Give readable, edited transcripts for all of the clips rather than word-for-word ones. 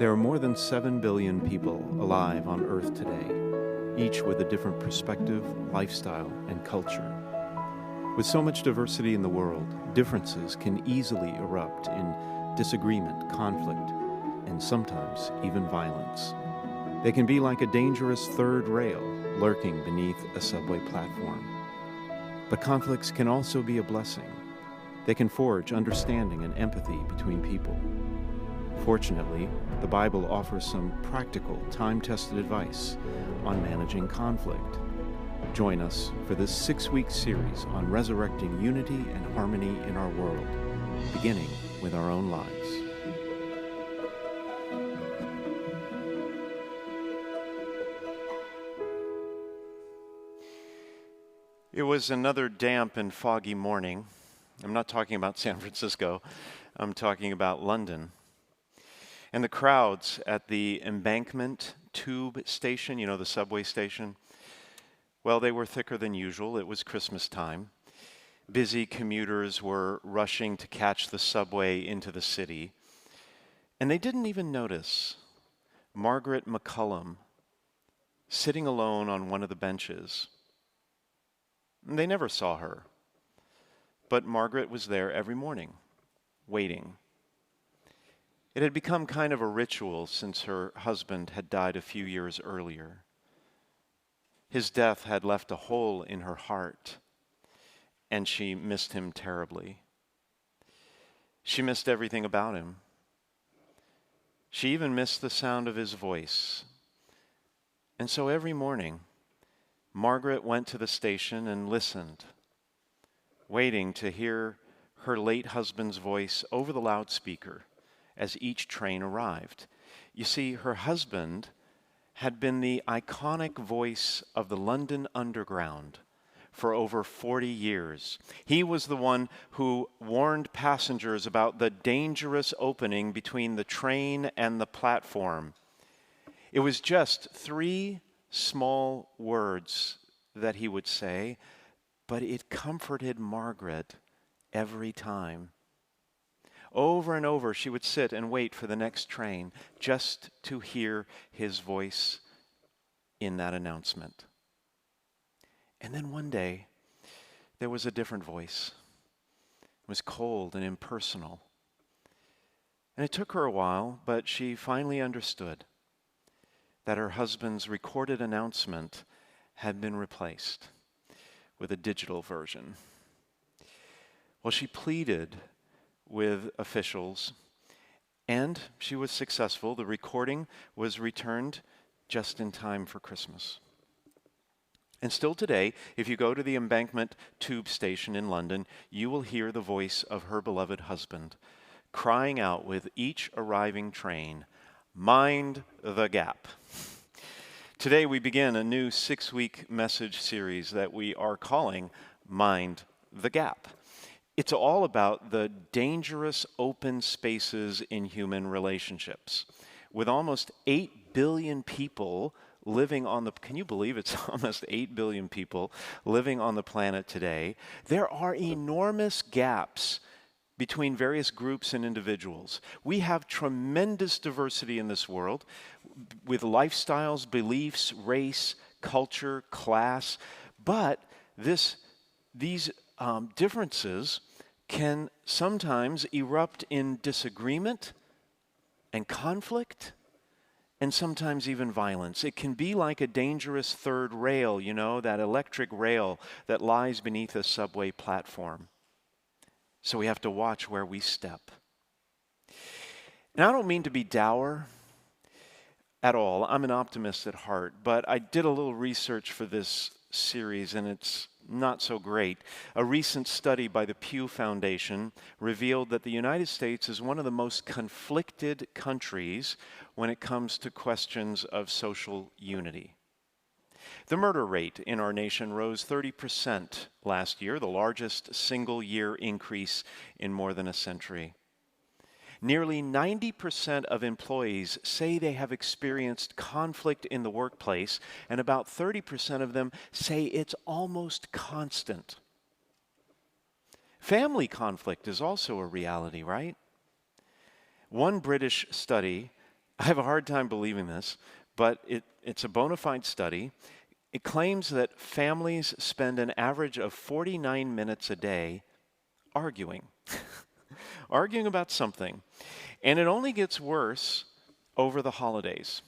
There are more than 7 billion people alive on Earth today, each with a different perspective, lifestyle, and culture. With so much diversity in the world, differences can easily erupt in disagreement, conflict, and sometimes even violence. They can be like a dangerous third rail lurking beneath a subway platform. But conflicts can also be a blessing. They can forge understanding and empathy between people. Fortunately, the Bible offers some practical, time-tested advice on managing conflict. Join us for this 6-week series on resurrecting unity and harmony in our world, beginning with our own lives. It was another damp and foggy morning. I'm not talking about San Francisco. I'm talking about London. And the crowds at the Embankment tube station, you know, the subway station, well, they were thicker than usual. It was Christmas time. Busy commuters were rushing to catch the subway into the city. And they didn't even notice Margaret McCullum sitting alone on one of the benches. They never saw her. But Margaret was there every morning, waiting. It had become kind of a ritual since her husband had died a few years earlier. His death had left a hole in her heart, and she missed him terribly. She missed everything about him. She even missed the sound of his voice. And so every morning, Margaret went to the station and listened, waiting to hear her late husband's voice over the loudspeaker as each train arrived. You see, her husband had been the iconic voice of the London Underground for over 40 years. He was the one who warned passengers about the dangerous opening between the train and the platform. It was just 3 small words that he would say, but it comforted Margaret every time. Over and over, she would sit and wait for the next train just to hear his voice in that announcement. And then one day, there was a different voice. It was cold and impersonal. And it took her a while, but she finally understood that her husband's recorded announcement had been replaced with a digital version. Well, she pleaded with officials, and she was successful. The recording was returned just in time for Christmas. And still today, if you go to the Embankment tube station in London, you will hear the voice of her beloved husband crying out with each arriving train, "Mind the gap." Today we begin a new 6-week message series that we are calling Mind the Gap. It's all about the dangerous open spaces in human relationships. With almost 8 billion people living on the, can you believe it's almost 8 billion people living on the planet today, there are enormous gaps between various groups and individuals. We have tremendous diversity in this world with lifestyles, beliefs, race, culture, class, but these differences can sometimes erupt in disagreement and conflict and sometimes even violence. It can be like a dangerous third rail, you know, that electric rail that lies beneath a subway platform. So we have to watch where we step. And I don't mean to be dour at all. I'm an optimist at heart, but I did a little research for this series, and it's not so great. A recent study by the Pew Foundation revealed that the United States is one of the most conflicted countries when it comes to questions of social unity. The murder rate in our nation rose 30% last year, the largest single-year increase in more than a century. Nearly 90% of employees say they have experienced conflict in the workplace, and about 30% of them say it's almost constant. Family conflict is also a reality, right? One British study I have a hard time believing this, but it's a bona fide study. It claims that families spend an average of 49 minutes a day arguing, arguing about something. And it only gets worse over the holidays,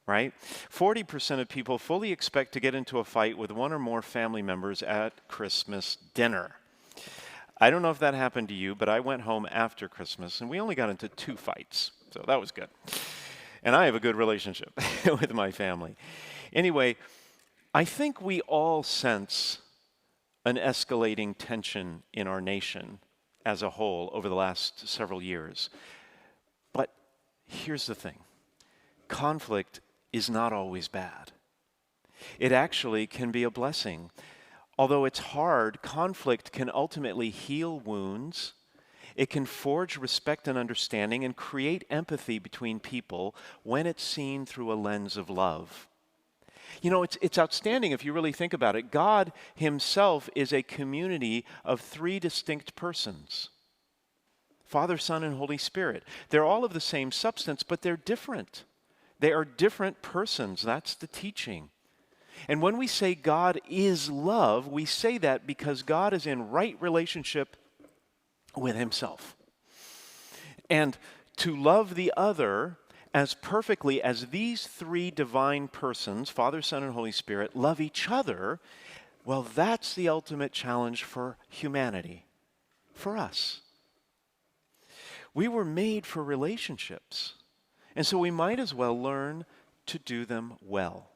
right? 40% of people fully expect to get into a fight with one or more family members at Christmas dinner. I don't know if that happened to you, but I went home after Christmas and we only got into 2 fights. So that was good. And I have a good relationship with my family. Anyway, I think we all sense an escalating tension in our nation as a whole over the last several years. But here's the thing. Conflict is not always bad. It actually can be a blessing. Although it's hard, conflict can ultimately heal wounds. It can forge respect and understanding and create empathy between people when it's seen through a lens of love. You know, it's outstanding if you really think about it. God himself is a community of 3 distinct persons. Father, Son, and Holy Spirit. They're all of the same substance, but they're different. They are different persons. That's the teaching. And when we say God is love, we say that because God is in right relationship with himself. And to love the other as perfectly as these 3 divine persons, Father, Son, and Holy Spirit, love each other, well, that's the ultimate challenge for humanity, for us. We were made for relationships, and so we might as well learn to do them well.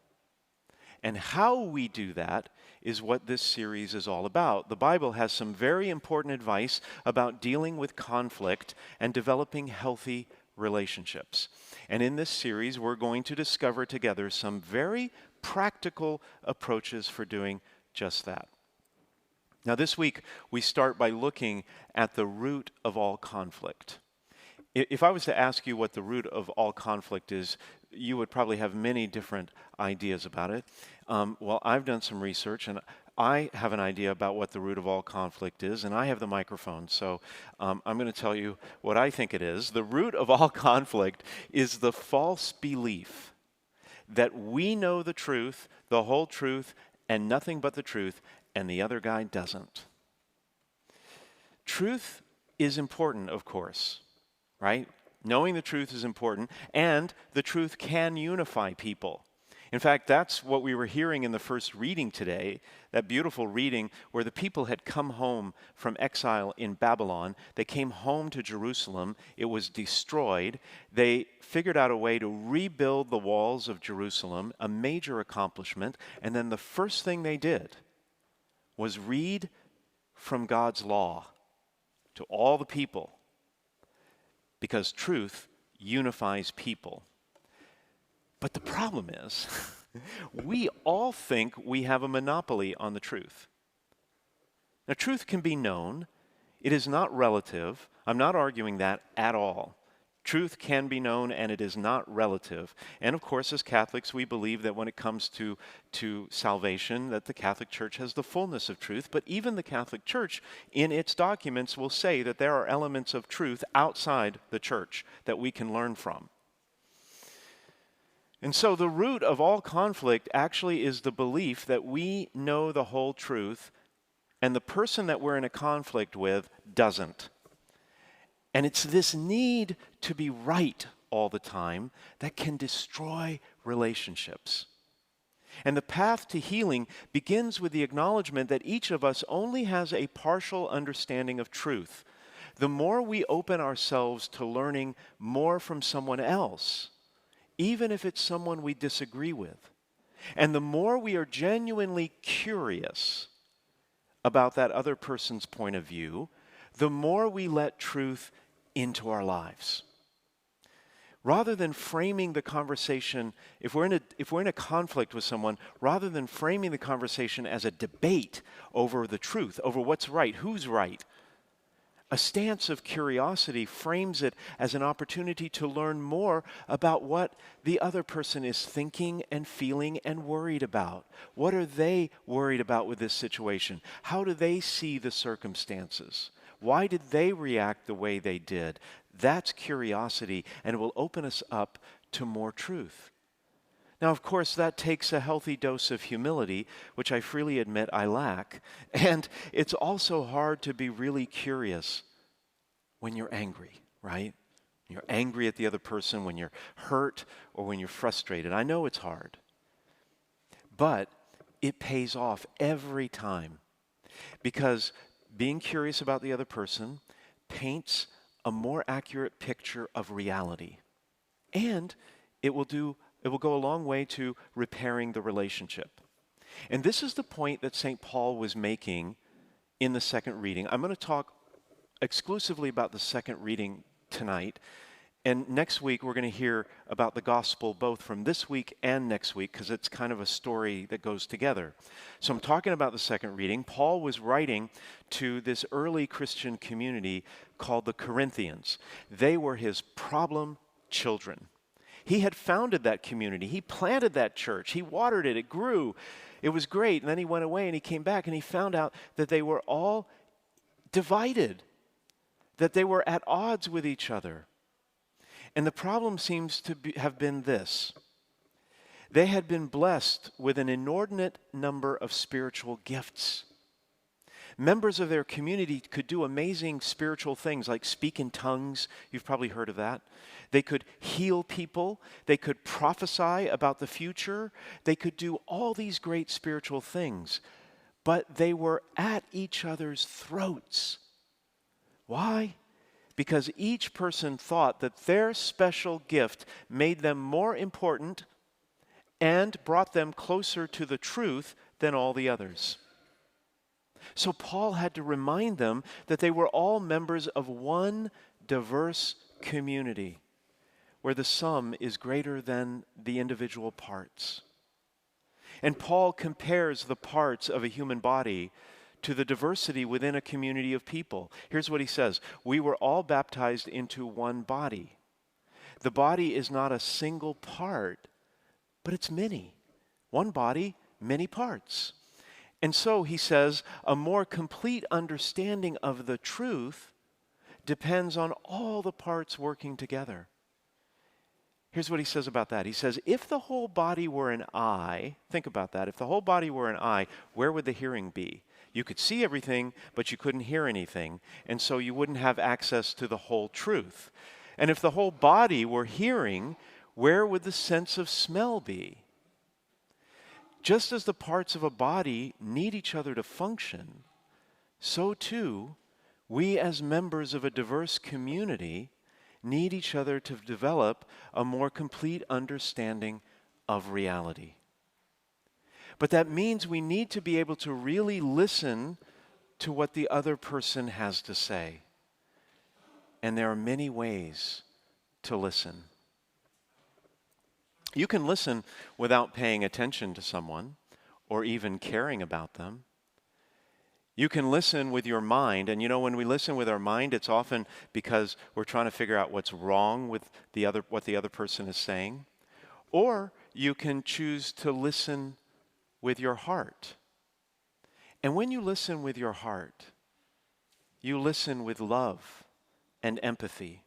And how we do that is what this series is all about. The Bible has some very important advice about dealing with conflict and developing healthy relationships. And in this series, we're going to discover together some very practical approaches for doing just that. Now, this week, we start by looking at the root of all conflict. If I was to ask you what the root of all conflict is, you would probably have many different ideas about it. Well, I've done some research, and I have an idea about what the root of all conflict is, and I have the microphone, so I'm going to tell you what I think it is. The root of all conflict is the false belief that we know the truth, the whole truth, and nothing but the truth, and the other guy doesn't. Truth is important, of course, right? Knowing the truth is important, and the truth can unify people. In fact, that's what we were hearing in the first reading today, that beautiful reading where the people had come home from exile in Babylon. They came home to Jerusalem. It was destroyed. They figured out a way to rebuild the walls of Jerusalem, a major accomplishment. And then the first thing they did was read from God's law to all the people, because truth unifies people. But the problem is, we all think we have a monopoly on the truth. Now, truth can be known. It is not relative. I'm not arguing that at all. Truth can be known, and it is not relative. And of course, as Catholics, we believe that when it comes to salvation, that the Catholic Church has the fullness of truth. But even the Catholic Church, in its documents, will say that there are elements of truth outside the Church that we can learn from. And so the root of all conflict actually is the belief that we know the whole truth, and the person that we're in a conflict with doesn't. And it's this need to be right all the time that can destroy relationships. And the path to healing begins with the acknowledgement that each of us only has a partial understanding of truth. The more we open ourselves to learning more from someone else, even if it's someone we disagree with, and the more we are genuinely curious about that other person's point of view, the more we let truth into our lives. Rather than framing the conversation, if we're in a conflict with someone, rather than framing the conversation as a debate over the truth, over what's right, who's right, a stance of curiosity frames it as an opportunity to learn more about what the other person is thinking and feeling and worried about. What are they worried about with this situation? How do they see the circumstances? Why did they react the way they did? That's curiosity, and it will open us up to more truth. Now, of course, that takes a healthy dose of humility, which I freely admit I lack. And it's also hard to be really curious when you're angry, right? You're angry at the other person, when you're hurt, or when you're frustrated. I know it's hard. But it pays off every time, because being curious about the other person paints a more accurate picture of reality. And it will go a long way to repairing the relationship. And this is the point that St. Paul was making in the second reading. I'm going to talk exclusively about the second reading tonight. And next week, we're going to hear about the gospel both from this week and next week, because it's kind of a story that goes together. So I'm talking about the second reading. Paul was writing to this early Christian community called the Corinthians. They were his problem children. He had founded that community. He planted that church. He watered it. It grew. It was great. And then he went away and he came back and he found out that they were all divided, that they were at odds with each other. And the problem seems to have been this. They had been blessed with an inordinate number of spiritual gifts. Members of their community could do amazing spiritual things like speak in tongues. You've probably heard of that. They could heal people. They could prophesy about the future. They could do all these great spiritual things. But they were at each other's throats. Why? Because each person thought that their special gift made them more important and brought them closer to the truth than all the others. So Paul had to remind them that they were all members of one diverse community where the sum is greater than the individual parts. And Paul compares the parts of a human body to the diversity within a community of people. Here's what he says. We were all baptized into one body. The body is not a single part, but it's many. One body, many parts. And so, he says, a more complete understanding of the truth depends on all the parts working together. Here's what he says about that. He says, if the whole body were an eye, think about that. If the whole body were an eye, where would the hearing be? You could see everything, but you couldn't hear anything, and so you wouldn't have access to the whole truth. And if the whole body were hearing, where would the sense of smell be? Just as the parts of a body need each other to function, so too, we as members of a diverse community need each other to develop a more complete understanding of reality. But that means we need to be able to really listen to what the other person has to say. And there are many ways to listen. You can listen without paying attention to someone or even caring about them. You can listen with your mind, and when we listen with our mind, it's often because we're trying to figure out what's wrong with what the other person is saying. Or you can choose to listen with your heart. And when you listen with your heart, you listen with love and empathy.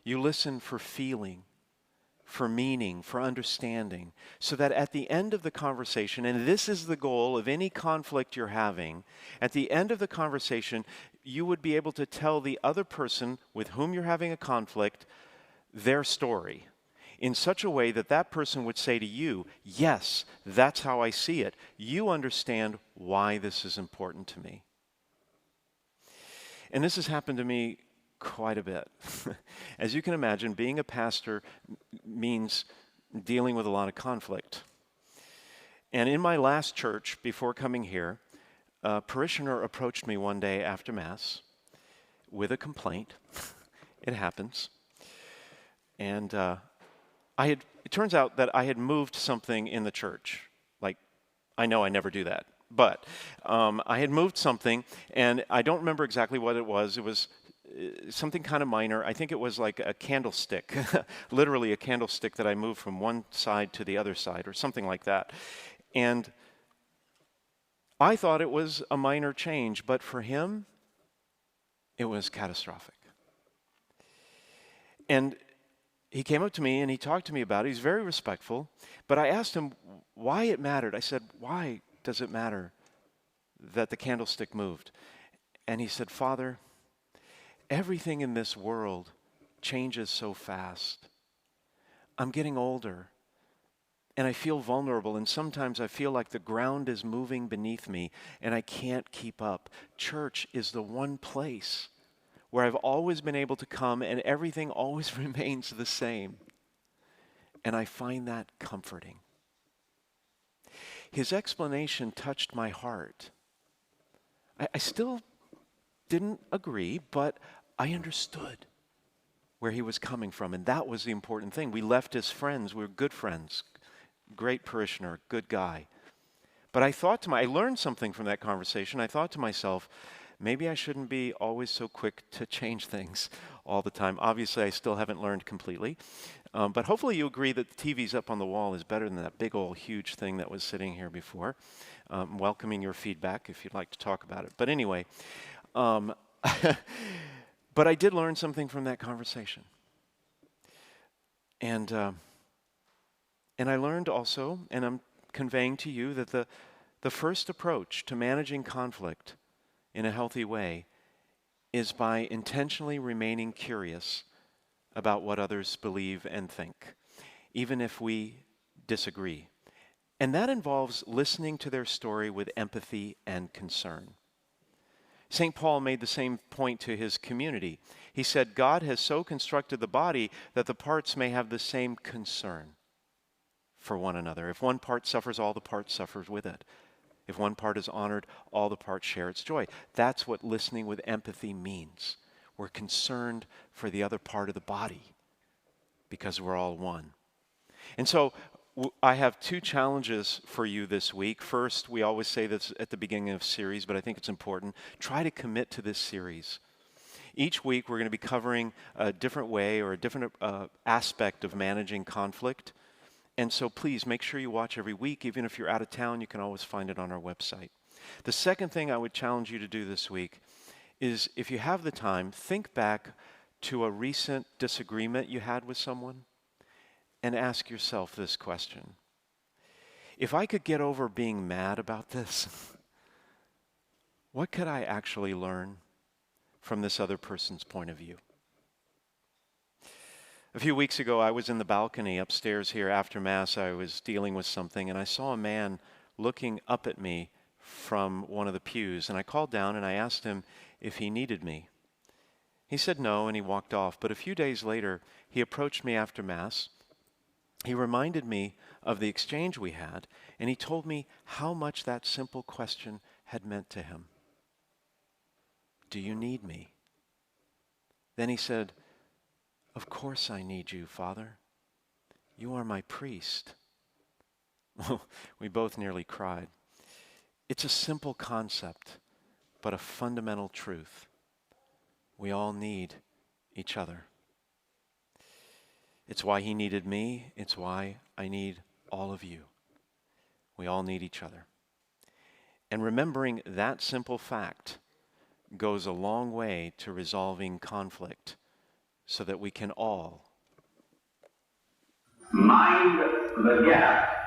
You listen for feeling, for meaning, for understanding, so that at the end of the conversation, and this is the goal of any conflict you're having, at the end of the conversation, you would be able to tell the other person with whom you're having a conflict their story in such a way that that person would say to you, yes, that's how I see it. You understand why this is important to me. And this has happened to me quite a bit. As you can imagine, being a pastor means dealing with a lot of conflict. And in my last church, before coming here, a parishioner approached me one day after Mass with a complaint. It happens. And it turns out that I had moved something in the church. Like, I know I never do that. But I had moved something, and I don't remember exactly what it was. It was something kind of minor. I think it was like a candlestick, literally a candlestick that I moved from one side to the other side or something like that. And I thought it was a minor change, but for him, it was catastrophic. And he came up to me and he talked to me about it. He's very respectful, but I asked him why it mattered. I said, why does it matter that the candlestick moved? And he said, Father, everything in this world changes so fast. I'm getting older and I feel vulnerable, and sometimes I feel like the ground is moving beneath me and I can't keep up. Church is the one place where I've always been able to come and everything always remains the same. And I find that comforting. His explanation touched my heart. I still didn't agree, but I understood where he was coming from, and that was the important thing. We left as friends. We were good friends, great parishioner, good guy. But I learned something from that conversation. I thought to myself, maybe I shouldn't be always so quick to change things all the time. Obviously, I still haven't learned completely. But hopefully you agree that the TV's up on the wall is better than that big old huge thing that was sitting here before. Welcoming your feedback if you'd like to talk about it. But anyway, but I did learn something from that conversation. And I learned also, and I'm conveying to you, that the first approach to managing conflict in a healthy way is by intentionally remaining curious about what others believe and think, even if we disagree. And that involves listening to their story with empathy and concern. St. Paul made the same point to his community. He said, God has so constructed the body that the parts may have the same concern for one another. If one part suffers, all the parts suffer with it. If one part is honored, all the parts share its joy. That's what listening with empathy means. We're concerned for the other part of the body because we're all one. And so I have two challenges for you this week. First, we always say this at the beginning of a series, but I think it's important. Try to commit to this series. Each week, we're going to be covering a different way or a different aspect of managing conflict. And so please make sure you watch every week. Even if you're out of town, you can always find it on our website. The second thing I would challenge you to do this week is, if you have the time, think back to a recent disagreement you had with someone and ask yourself this question. If I could get over being mad about this, what could I actually learn from this other person's point of view? A few weeks ago, I was in the balcony upstairs here after Mass. I was dealing with something, and I saw a man looking up at me from one of the pews. And I called down and I asked him if he needed me. He said no, and he walked off. But a few days later, he approached me after Mass. He reminded me of the exchange we had, and he told me how much that simple question had meant to him. Do you need me? Then he said, of course I need you, Father. You are my priest. We both nearly cried. It's a simple concept, but a fundamental truth. We all need each other. It's why he needed me. It's why I need all of you. We all need each other. And remembering that simple fact goes a long way to resolving conflict so that we can all mind the gap